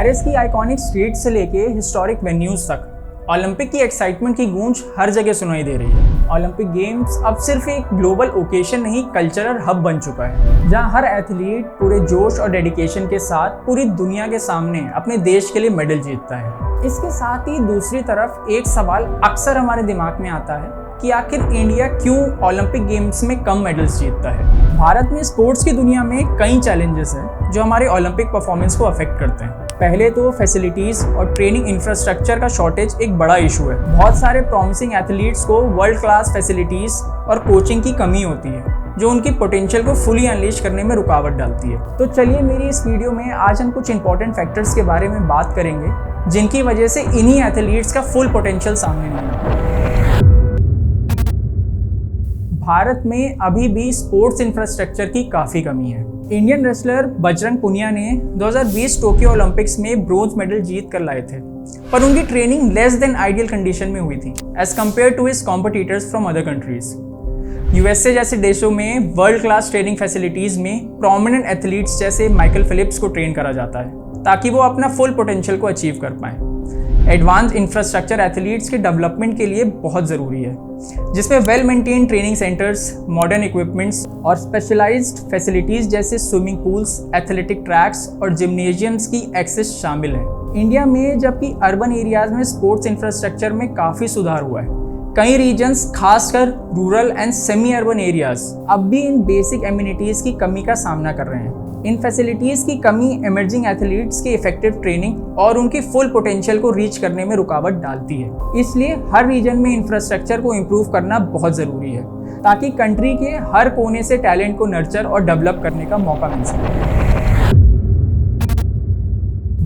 Paris की iconic street से लेके हिस्टोरिक वेन्यूज तक ओलंपिक की एक्साइटमेंट की गूंज हर जगह सुनाई दे रही है। ओलंपिक गेम्स अब सिर्फ एक ग्लोबल ओकेशन नहीं, कल्चरल हब बन चुका है, जहां हर एथलीट पूरे जोश और डेडिकेशन के साथ पूरी दुनिया के सामने अपने देश के लिए मेडल जीतता है। इसके साथ ही दूसरी तरफ एक सवाल अक्सर हमारे दिमाग में आता है कि आखिर इंडिया क्यों ओलंपिक गेम्स में कम मेडल्स जीतता है। भारत में स्पोर्ट्स की दुनिया में कई चैलेंजेस हैं जो हमारे ओलंपिक परफॉर्मेंस को अफेक्ट करते हैं। पहले तो फैसिलिटीज और ट्रेनिंग इंफ्रास्ट्रक्चर का शॉर्टेज एक बड़ा इशू है। बहुत सारे प्रॉमिसिंग एथलीट्स को वर्ल्ड क्लास फैसिलिटीज और कोचिंग की कमी होती है, जो उनकी पोटेंशियल को फुली अनलीश करने में रुकावट डालती है। तो चलिए मेरी इस वीडियो में आज हम कुछ इंपॉर्टेंट फैक्टर्स के बारे में बात करेंगे, जिनकी वजह से इन्हीं एथलीट्स का फुल पोटेंशियल सामने नहीं आता। भारत में अभी भी स्पोर्ट्स इंफ्रास्ट्रक्चर की काफ़ी कमी है। इंडियन रेसलर बजरंग पुनिया ने 2020 टोक्यो ओलंपिक्स में ब्रोंज मेडल जीत कर लाए थे, पर उनकी training less than ideal condition में हुई थी as compared to his competitors from other countries. USA जैसे देशों में वर्ल्ड क्लास ट्रेनिंग फैसिलिटीज़ में प्रोमिनेंट एथलीट्स जैसे माइकल फिलिप्स को ट्रेन करा जाता है ताकि वो अपना फुल पोटेंशियल को अचीव कर पाएँ। एडवांस इंफ्रास्ट्रक्चर एथलीट्स के डेवलपमेंट के लिए बहुत ज़रूरी है, जिसमें well maintain training centres, modern equipments और स्पेशलाइज्ड फैसिलिटीज़ जैसे स्विमिंग पूल्स, एथलेटिक ट्रैक्स और जिम्नेजियम्स की एक्सेस शामिल है। इंडिया में जबकि अर्बन एरियाज में स्पोर्ट्स इंफ्रास्ट्रक्चर में काफ़ी सुधार हुआ है, कई रीजन्स खासकर rural and semi urban areas अब भी इन बेसिक एम्यूनिटीज़ की कमी का सामना कर रहे हैं। इन फैसिलिटीज़ की कमी इमर्जिंग एथलीट्स की इफेक्टिव ट्रेनिंग और उनकी फुल पोटेंशियल को रीच करने में रुकावट डालती है। इसलिए हर रीजन में इंफ्रास्ट्रक्चर को इम्प्रूव करना बहुत ज़रूरी है, ताकि कंट्री के हर कोने से टैलेंट को नर्चर और डेवलप करने का मौका मिल सके।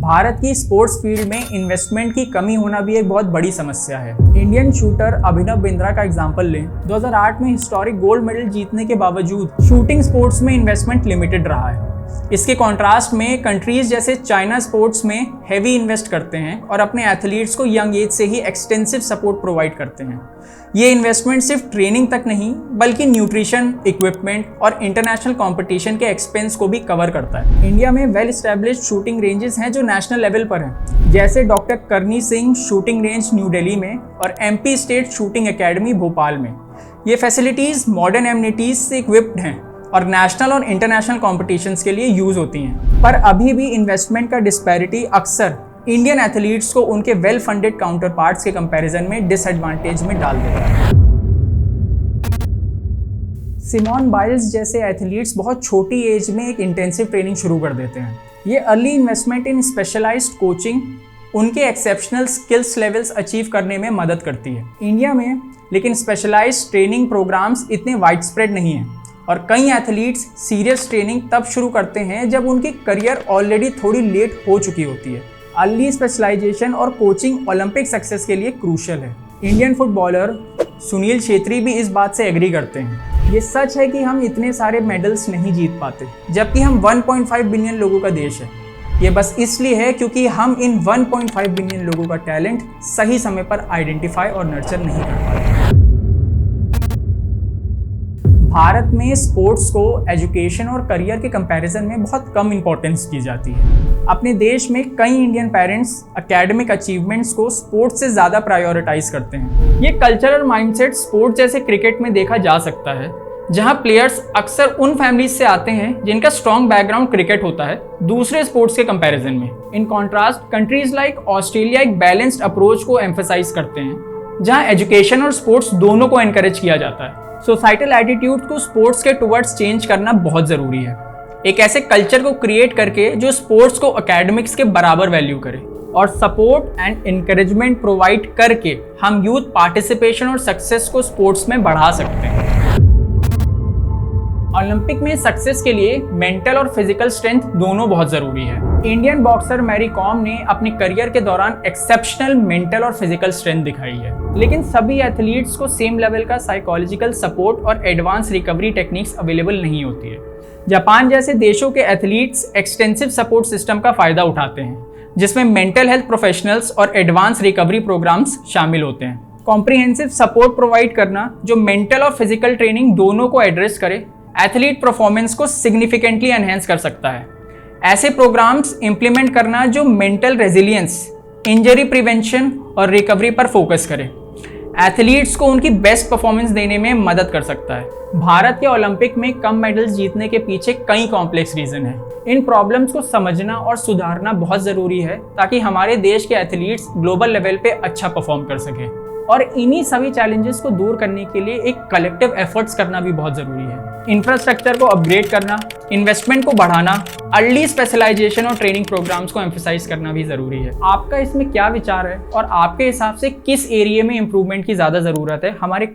भारत की स्पोर्ट्स फील्ड में इन्वेस्टमेंट की कमी होना भी एक बहुत बड़ी समस्या है। इंडियन शूटर अभिनव बिंद्रा का एग्जांपल लें। 2008 में हिस्टोरिक गोल्ड मेडल जीतने के बावजूद शूटिंग स्पोर्ट्स में इन्वेस्टमेंट लिमिटेड रहा है। इसके कॉन्ट्रास्ट में कंट्रीज जैसे चाइना स्पोर्ट्स में हेवी इन्वेस्ट करते हैं और अपने एथलीट्स को यंग एज से ही एक्सटेंसिव सपोर्ट प्रोवाइड करते हैं। ये इन्वेस्टमेंट सिर्फ ट्रेनिंग तक नहीं, बल्कि न्यूट्रिशन, इक्विपमेंट और इंटरनेशनल कंपटीशन के एक्सपेंस को भी कवर करता है। इंडिया में वेल एस्टैब्लिश्ड शूटिंग रेंजेस हैं जो नेशनल लेवल पर हैं, जैसे डॉक्टर करनी Singh shooting range new Delhi में और MP state shooting academy Bhopal में। ये फैसिलिटीज़ मॉडर्न एम्यूनिटीज से इक्विप्ड हैं और नेशनल और इंटरनेशनल कॉम्पिटिशन्स के लिए यूज़ होती हैं। पर अभी भी इन्वेस्टमेंट का डिस्पैरिटी अक्सर इंडियन एथलीट्स को उनके वेल फंडेड काउंटर पार्ट्स के कंपैरिजन में डिसएडवांटेज में डाल देता है। सिमोन बाइल्स जैसे एथलीट्स बहुत छोटी एज में एक इंटेंसिव ट्रेनिंग शुरू कर देते हैं। ये early investment in specialised coaching उनके एक्सेप्शनल स्किल्स लेवल्स अचीव करने में मदद करती है। इंडिया में लेकिन स्पेशलाइज्ड ट्रेनिंग प्रोग्राम्स इतने वाइड स्प्रेड नहीं हैं और कई एथलीट्स सीरियस ट्रेनिंग तब शुरू करते हैं जब उनकी करियर ऑलरेडी थोड़ी लेट हो चुकी होती है। अर्ली स्पेशलाइजेशन और कोचिंग ओलंपिक सक्सेस के लिए क्रूशियल है। इंडियन फुटबॉलर सुनील छेत्री भी इस बात से एग्री करते हैं। ये सच है कि हम इतने सारे मेडल्स नहीं जीत पाते, जबकि हम 1.5 बिलियन लोगों का देश है। ये बस इसलिए है क्योंकि हम इन 1.5 बिलियन लोगों का टैलेंट सही समय पर आइडेंटिफाई और नर्चर नहीं कर पाते। भारत में स्पोर्ट्स को एजुकेशन और करियर के कंपैरिजन में बहुत कम इंपॉर्टेंस दी जाती है। अपने देश में कई इंडियन पेरेंट्स एकेडमिक अचीवमेंट्स को स्पोर्ट्स से ज़्यादा प्रायोरिटाइज करते हैं। ये कल्चरल माइंडसेट स्पोर्ट्स जैसे क्रिकेट में देखा जा सकता है, जहां प्लेयर्स अक्सर उन फैमिलीज से आते हैं जिनका स्ट्रॉन्ग बैकग्राउंड क्रिकेट होता है दूसरे स्पोर्ट्स के कंपैरिजन में। In contrast countries like Australia एक बैलेंस्ड अप्रोच को एम्फेसाइज करते हैं, जहां एजुकेशन और स्पोर्ट्स दोनों को एनकरेज किया जाता है। सोसाइटल एटीट्यूड को स्पोर्ट्स के टुवर्ड्स चेंज करना बहुत ज़रूरी है, एक ऐसे कल्चर को क्रिएट करके जो स्पोर्ट्स को एकेडमिक्स के बराबर वैल्यू करे, और सपोर्ट एंड इनकरेजमेंट प्रोवाइड करके हम यूथ पार्टिसिपेशन और सक्सेस को स्पोर्ट्स में बढ़ा सकते हैं। ओलंपिक में सक्सेस के लिए मेंटल और फिजिकल स्ट्रेंथ दोनों बहुत ज़रूरी है। इंडियन बॉक्सर मैरी कॉम ने अपने करियर के दौरान एक्सेप्शनल मेंटल और फिजिकल स्ट्रेंथ दिखाई है, लेकिन सभी एथलीट्स को सेम लेवल का साइकोलॉजिकल सपोर्ट और एडवांस रिकवरी टेक्निक्स अवेलेबल नहीं होती है। जापान जैसे देशों के एथलीट्स एक्सटेंसिव सपोर्ट सिस्टम का फ़ायदा उठाते हैं, जिसमें मेंटल हेल्थ प्रोफेशनल्स और एडवांस रिकवरी प्रोग्राम्स शामिल होते हैं। कॉम्प्रिहेंसिव सपोर्ट प्रोवाइड करना जो मेंटल और फिजिकल ट्रेनिंग दोनों को एड्रेस करे, एथलीट परफॉर्मेंस को सिग्निफिकेंटली एनहेंस कर सकता है। ऐसे प्रोग्राम्स इंप्लीमेंट करना जो मेंटल रेजिलियंस, इंजरी प्रिवेंशन और रिकवरी पर फोकस करे, एथलीट्स को उनकी बेस्ट परफॉर्मेंस देने में मदद कर सकता है। भारत के ओलंपिक में कम मेडल्स जीतने के पीछे कई कॉम्प्लेक्स रीजन है। इन प्रॉब्लम्स को समझना और सुधारना बहुत ज़रूरी है ताकि हमारे देश के एथलीट्स ग्लोबल लेवल पे अच्छा परफॉर्म कर सकें। और इन्हीं सभी चैलेंजेस को दूर करने के लिए एक कलेक्टिव एफर्ट्स करना भी बहुत ज़रूरी है। इंफ्रास्ट्रक्चर को अपग्रेड करना, इन्वेस्टमेंट को बढ़ाना, अर्ली स्पेशलाइजेशन और ट्रेनिंग प्रोग्राम्स को एम्फसाइज करना भी ज़रूरी है। आपका इसमें क्या विचार है और आपके हिसाब से किस एरिया में इंप्रूवमेंट की ज़्यादा ज़रूरत है? हमारे